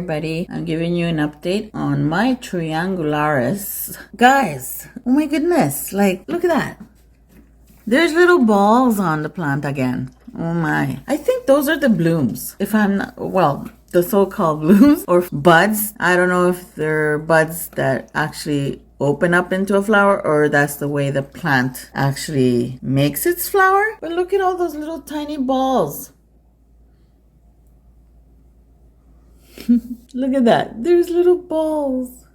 everybody. I'm giving you an update on my Triangularis. Guys, oh my goodness, like, look at that. There's little balls on the plant again. Oh my. I think those are the blooms. If I'm not, well, the so-called blooms or buds. I don't know if they're buds that actually open up into a flower or that's the way the plant actually makes its flower. But look at all those little tiny balls. Look at that. There's little balls.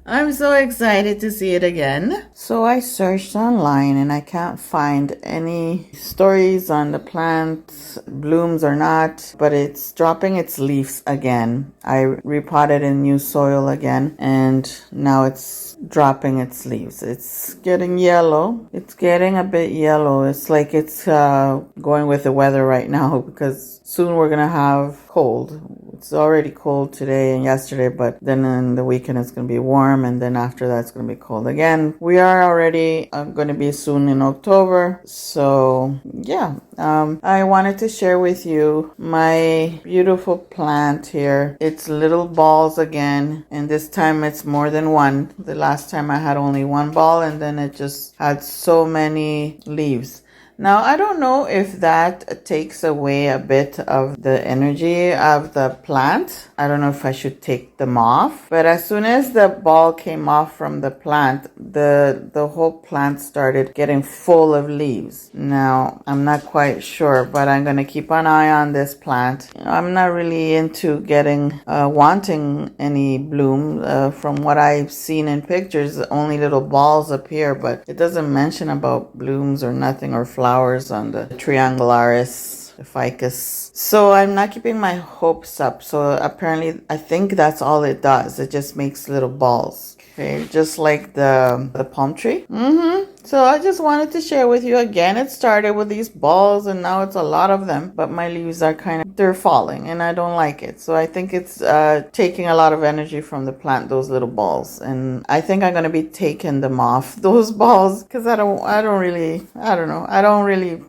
I'm so excited to see it again. So I searched online and I can't find any stories on the plant, blooms or not, but it's dropping its leaves again. I repotted in new soil again and now it's dropping its leaves. It's getting yellow. It's getting a bit yellow. It's like it's going with the weather right now because soon we're gonna have cold. It's already cold today and yesterday, but then in the weekend it's going to be warm, and then after that it's going to be cold again. We are already going to be soon in October, so yeah. I wanted to share with you my beautiful plant here. It's little balls again, and this time it's more than one. The last time I had only one ball, and then it just had so many leaves. Now, I don't know if that takes away a bit of the energy of the plant. I don't know if I should take them off. But as soon as the ball came off from the plant, the whole plant started getting full of leaves. Now, I'm not quite sure, but I'm going to keep an eye on this plant. I'm not really into wanting any bloom. From what I've seen in pictures, only little balls appear, but it doesn't mention about blooms or nothing or flowers on the Triangularis, the ficus. So I'm not keeping my hopes up. So apparently, I think that's all it does. It just makes little balls. Okay, just like the palm tree. So I just wanted to share with you again. It started with these balls and now it's a lot of them, but my leaves are they're falling and I don't like it. So I think it's taking a lot of energy from the plant, those little balls. And I think I'm going to be taking them off, those balls, because I don't really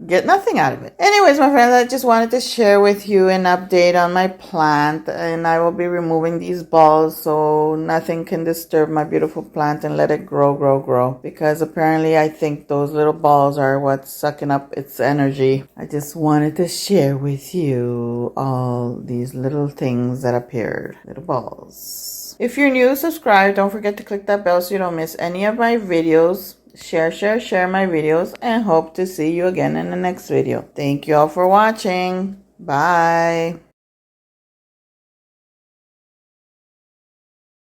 get nothing out of it. Anyways, my friends, I just wanted to share with you an update on my plant, and I will be removing these balls so nothing can disturb my beautiful plant and let it grow, because apparently I think those little balls are what's sucking up its energy. I just wanted to share with you all these little things that appeared, little balls. If you're new, subscribe. Don't forget to click that bell so you don't miss any of my videos. Share my videos, and hope to see you again in the next video. Thank you all for watching. Bye.